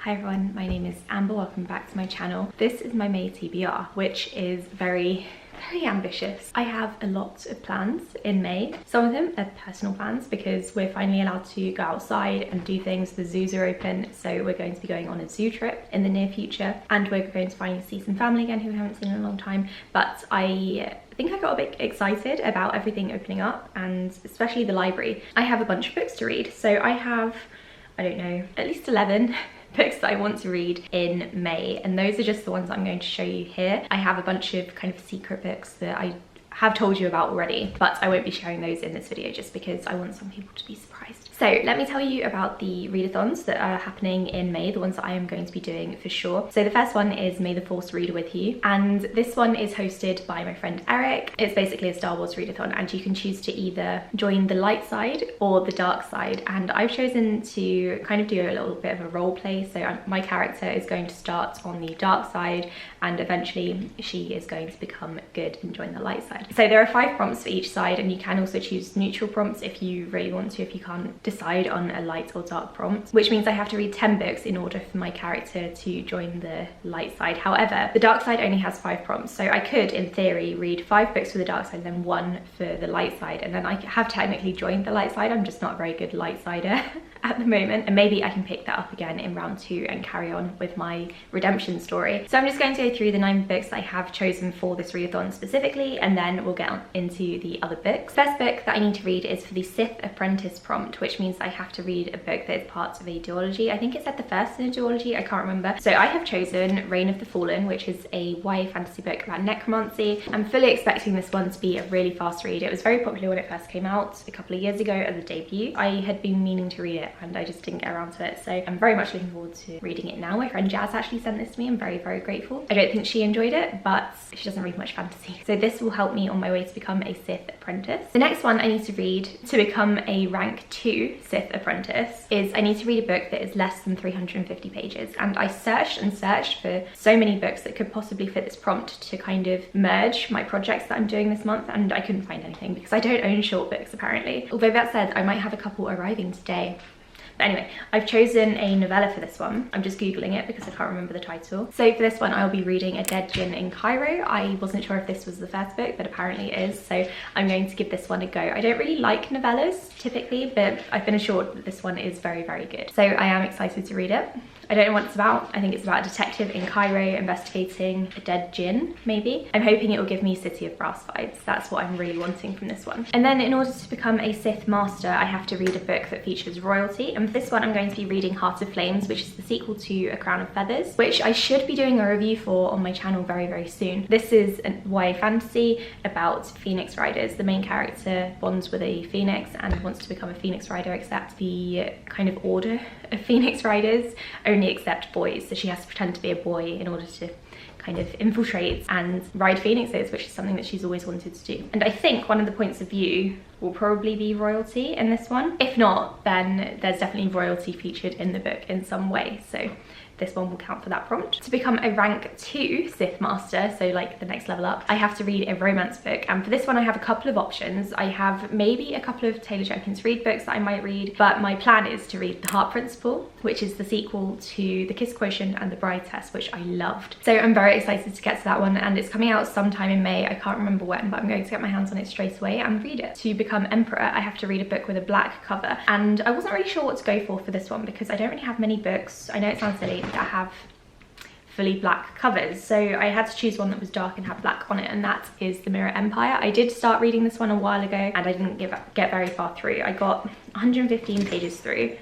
Hi everyone, my name is Amber, welcome back to my channel. This is my May TBR, which is very ambitious. I have a lot of plans in May. Some of them are personal plans because we're finally allowed to go outside and do things. The zoos are open, so we're going to be going on a zoo trip in the near future, and we're going to finally see some family again who we haven't seen in a long time. But I think I got a bit excited about everything opening up, and especially the library. I have a bunch of books to read, so I have, I don't know, at least 11 books that I want to read in May, and those are just the ones that I'm going to show you here. I have a bunch of kind of secret books that I have told you about already, but I won't be sharing those in this video just because I want some people to be surprised. So let me tell you about the readathons that are happening in May, the ones that I am going to be doing for sure. So the first one is May the Force Read With You, and this one is hosted by my friend Eric. It's basically a Star Wars readathon, and you can choose to either join the light side or the dark side, and I've chosen to kind of do a little bit of a role play. So my character is going to start on the dark side, and eventually she is going to become good and join the light side. So there are 5 prompts for each side, and you can also choose neutral prompts if you really want to, if you can't decide on a light or dark prompt, which means I have to read 10 books in order for my character to join the light side. However, the dark side only has 5 prompts, so I could in theory read 5 books for the dark side and then 1 for the light side, and then I have technically joined the light side. I'm just not a very good light sider at the moment, and maybe I can pick that up again in round 2 and carry on with my redemption story. So I'm just going to go through the 9 books that I have chosen for this readathon specifically, and then we'll get on into the other books. First book that I need to read is for the Sith Apprentice prompt, which means I have to read a book that is part of a duology. I think it's at the first in a duology, I can't remember. So I have chosen Reign of the Fallen, which is a YA fantasy book about necromancy. I'm fully expecting this one to be a really fast read. It was very popular when it first came out a couple of years ago as a debut. I had been meaning to read it and I just didn't get around to it, so I'm very much looking forward to reading it now. My friend Jazz actually sent this to me. I'm very grateful. I don't think she enjoyed it, but she doesn't read much fantasy, so this will help me on my way to become a Sith Apprentice. The next one I need to read to become a rank 2 Sith Apprentice is I need to read a book that is less than 350 pages, and I searched and searched for so many books that could possibly fit this prompt to kind of merge my projects that I'm doing this month, and I couldn't find anything because I don't own short books apparently. Although that said, I might have a couple arriving today. But anyway, I've chosen a novella for this one. I'm just googling it because I can't remember the title. So for this one, I'll be reading A Dead Djinn in Cairo. I wasn't sure if this was the first book, but apparently it is, so I'm going to give this one a go. I don't really like novellas typically, but I've been assured that this one is very good. So I am excited to read it. I don't know what it's about. I think it's about a detective in Cairo investigating a dead djinn, maybe. I'm hoping it will give me City of Brass vibes. That's what I'm really wanting from this one. And then in order to become a Sith Master, I have to read a book that features royalty. And for this one, I'm going to be reading Heart of Flames, which is the sequel to A Crown of Feathers, which I should be doing a review for on my channel very soon. This is a YA fantasy about Phoenix Riders. The main character bonds with a Phoenix and wants to become a Phoenix Rider, except the kind of order of Phoenix Riders only accept boys, so she has to pretend to be a boy in order to kind of infiltrate and ride phoenixes, which is something that she's always wanted to do. And I think one of the points of view will probably be royalty in this one. If not, then there's definitely royalty featured in the book in some way, so this one will count for that prompt. To become a rank 2 Sith Master, so like the next level up, I have to read a romance book, and for this one I have a couple of options. I have maybe a couple of Taylor Jenkins Reid books that I might read, but my plan is to read The Heart Principle, which is the sequel to The Kiss Quotient and The Bride Test, which I loved. So I'm very excited to get to that one, and it's coming out sometime in May. I can't remember when, but I'm going to get my hands on it straight away and read it. To become Emperor, I have to read a book with a black cover, and I wasn't really sure what to go for this one because I don't really have many books. I know it sounds silly, that have fully black covers, so I had to choose one that was dark and had black on it, and that is The Mirror Empire. I did start reading this one a while ago and I didn't get very far through. I got 115 pages through.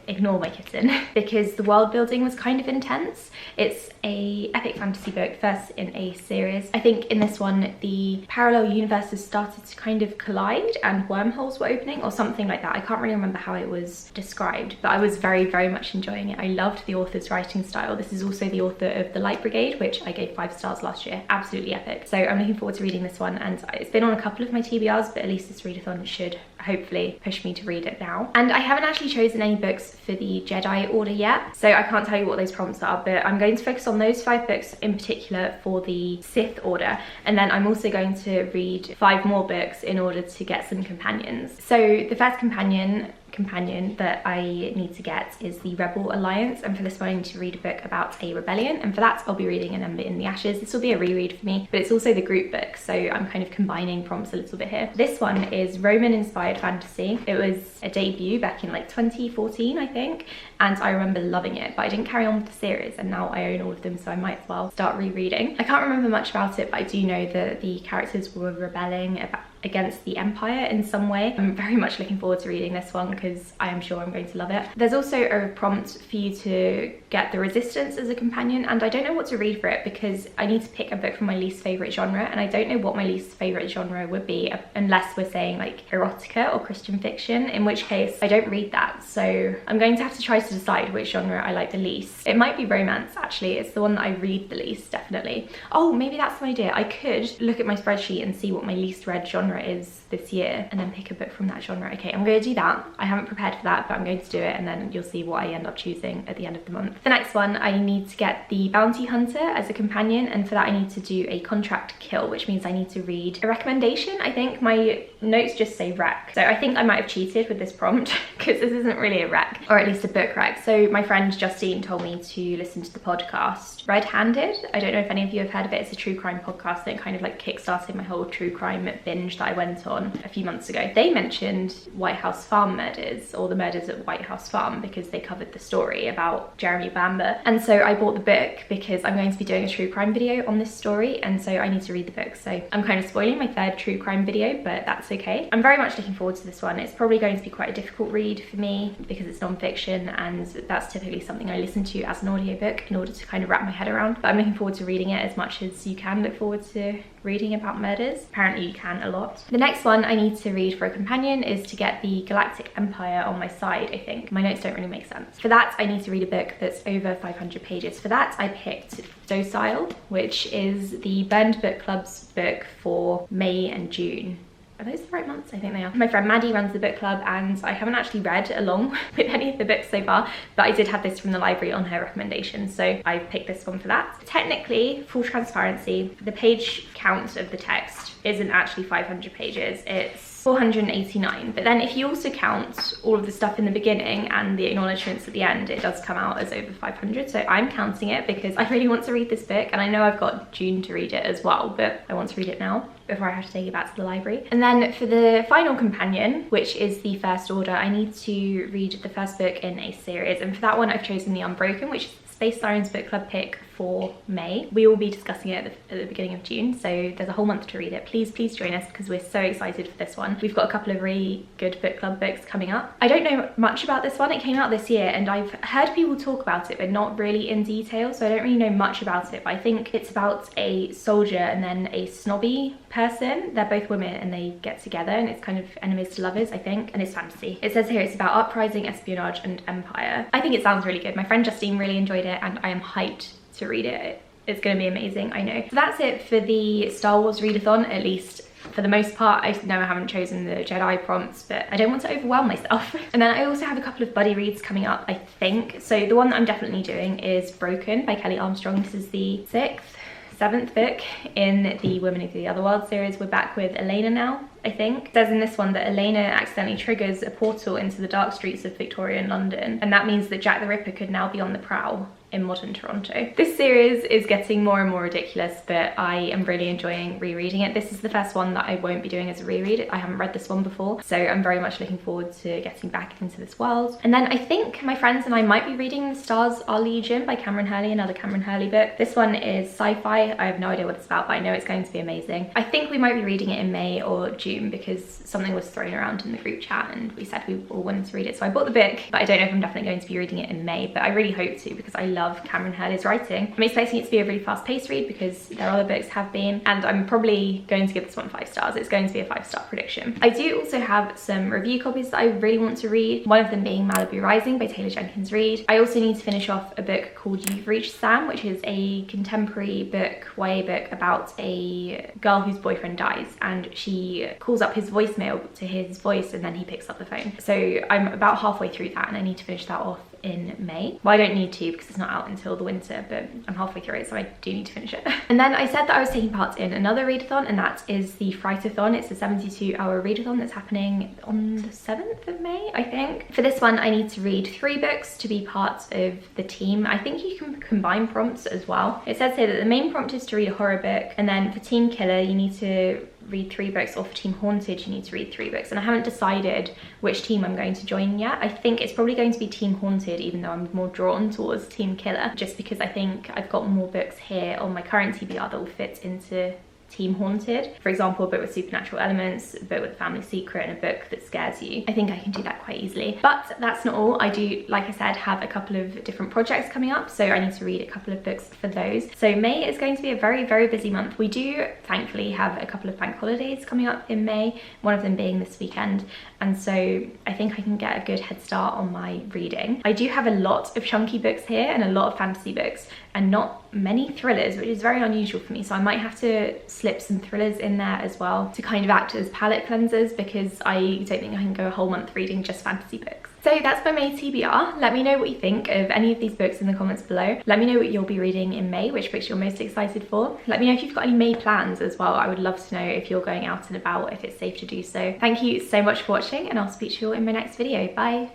Ignore my kitten, because the world building was kind of intense. It's a epic fantasy book, first in a series. I think in this one the parallel universes started to kind of collide and wormholes were opening or something like that. I can't really remember how it was described, but I was very much enjoying it. I loved the author's writing style. This is also the author of The Light Brigade, which I gave 5 stars last year. Absolutely epic. So I'm looking forward to reading this one, and it's been on a couple of my TBRs, but at least this readathon should hopefully push me to read it now. And I haven't actually chosen any books for the Jedi Order yet, so I can't tell you what those prompts are, but I'm going to focus on those 5 books in particular for the Sith Order, and then I'm also going to read 5 more books in order to get some companions. So the first companion companion that I need to get is the Rebel Alliance, and for this one I need to read a book about a rebellion, and for that I'll be reading An Ember in the Ashes. This will be a reread for me, but it's also the group book, so I'm kind of combining prompts a little bit here. This one is Roman inspired fantasy. It was a debut back in like 2014 I think, and I remember loving it, but I didn't carry on with the series, and now I own all of them, so I might as well start rereading. I can't remember much about it, but I do know that the characters were rebelling against the Empire in some way. I'm very much looking forward to reading this one because I am sure I'm going to love it. There's also a prompt for you to get the Resistance as a companion, and I don't know what to read for it because I need to pick a book from my least favourite genre, and I don't know what my least favourite genre would be unless we're saying like erotica or Christian fiction, in which case I don't read that. So I'm going to have to try to decide which genre I like the least. It might be romance actually. It's the one that I read the least, definitely. Oh, maybe that's an idea. I could look at my spreadsheet and see what my least read genre is this year and then pick a book from that genre. Okay, I'm going to do that. I haven't prepared for that, but I'm going to do it, and then you'll see what I end up choosing at the end of the month. The next one, I need to get the Bounty Hunter as a companion, and for that I need to do a contract kill, which means I need to read a recommendation. I think my notes just say rec, so I think I might have cheated with this prompt because this isn't really a rec, or at least a book rec. So my friend Justine told me to listen to the podcast Red Handed. I don't know if any of you have heard of it. It's a true crime podcast that kind of like kickstarted my whole true crime binge that I went on a few months ago. They mentioned White House Farm murders, or the murders at White House Farm, because they covered the story about Jeremy Bamber, and so I bought the book because I'm going to be doing a true crime video on this story, and so I need to read the book. So I'm kind of spoiling my third true crime video, but that's okay. I'm very much looking forward to this one. It's probably going to be quite a difficult read for me because it's non-fiction, and that's typically something I listen to as an audiobook in order to kind of wrap my head around, but I'm looking forward to reading it as much as you can look forward to reading about murders. Apparently you can a lot. The next one I need to read for a companion is to get the Galactic Empire on my side, I think. My notes don't really make sense. For that I need to read a book that's over 500 pages. For that I picked Docile, which is the Burned Book Club's book for May and June. Are those the right months? I think they are. My friend Maddie runs the book club, and I haven't actually read along with any of the books so far, but I did have this from the library on her recommendation, so I picked this one for that. Technically, full transparency, the page count of the text isn't actually 500 pages, it's 489, but then if you also count all of the stuff in the beginning and the acknowledgements at the end, it does come out as over 500. So I'm counting it because I really want to read this book, and I know I've got June to read it as well, but I want to read it now before I have to take it back to the library. And then for the final companion, which is the First Order, I need to read the first book in a series, and for that one I've chosen the Unbroken, which is Space Sirens book club pick for May. We will be discussing it at the beginning of June, so there's a whole month to read it. Please join us because we're so excited for this one. We've got a couple of really good book club books coming up. I don't know much about this one. It came out this year and I've heard people talk about it, but not really in detail, so I don't really know much about it, but I think it's about a soldier and then a snobby person. They're both women and they get together, and it's kind of enemies to lovers, I think, and it's fantasy. It says here it's about uprising, espionage and empire. I think it sounds really good. My friend Justine really enjoyed it and I am hyped to read it. It's going to be amazing, I know. So that's it for the Star Wars readathon, at least for the most part. I know I haven't chosen the Jedi prompts, but I don't want to overwhelm myself. And then I also have a couple of buddy reads coming up, I think. So the one that I'm definitely doing is Broken by Kelly Armstrong. This is the 7th book in the Women Who Do the Other World series. We're back with Elena now, I think. It says in this one that Elena accidentally triggers a portal into the dark streets of Victorian London, and that means that Jack the Ripper could now be on the prowl in modern Toronto. This series is getting more and more ridiculous, but I am really enjoying rereading it. This is the first one that I won't be doing as a reread. I haven't read this one before, so I'm very much looking forward to getting back into this world. And then I think my friends and I might be reading The Stars Are Legion by Cameron Hurley, another Cameron Hurley book. This one is sci-fi. I have no idea what it's about, but I know it's going to be amazing. I think we might be reading it in May or June because something was thrown around in the group chat and we said we all wanted to read it, so I bought the book, but I don't know if I'm definitely going to be reading it in May, but I really hope to because I love Cameron Hurley's writing. I'm expecting it to be a really fast-paced read because their other books have been, and I'm probably going to give this one 5 stars. It's going to be a 5-star prediction. I do also have some review copies that I really want to read, one of them being Malibu Rising by Taylor Jenkins Reid. I also need to finish off a book called You've Reached Sam, which is a contemporary book, YA book, about a girl whose boyfriend dies and she calls up his voicemail to hear his voice and then he picks up the phone. So I'm about halfway through that and I need to finish that off in May. Well, I don't need to because it's not out until the winter, but I'm halfway through it, so I do need to finish it. And then I said that I was taking part in another readathon, and that is the Frightathon. It's a 72-hour readathon that's happening on the 7th of May, I think. For this one, I need to read 3 books to be part of the team. I think you can combine prompts as well. It says here that the main prompt is to read a horror book, and then for Team Killer, you need to read 3 books, or for Team Haunted, you need to read 3 books. And I haven't decided which team I'm going to join yet. I think it's probably going to be Team Haunted, even though I'm more drawn towards Team Killer, just because I think I've got more books here on my current TBR that will fit into Team Haunted. For example, a book with supernatural elements, a book with a family secret, and a book that scares you. I think I can do that quite easily. But that's not all. I do, like I said, have a couple of different projects coming up, so I need to read a couple of books for those. So May is going to be a very, very busy month. We do thankfully have a couple of bank holidays coming up in May, one of them being this weekend, and so I think I can get a good head start on my reading. I do have a lot of chunky books here and a lot of fantasy books, and not many thrillers, which is very unusual for me, so I might have to slip some thrillers in there as well to kind of act as palette cleansers, because I don't think I can go a whole month reading just fantasy books. So that's my May TBR. Let me know what you think of any of these books in the comments below. Let me know what you'll be reading in May, which books you're most excited for. Let me know if you've got any May plans as well. I would love to know if you're going out and about, if it's safe to do so. Thank you so much for watching, and I'll speak to you all in my next video. Bye.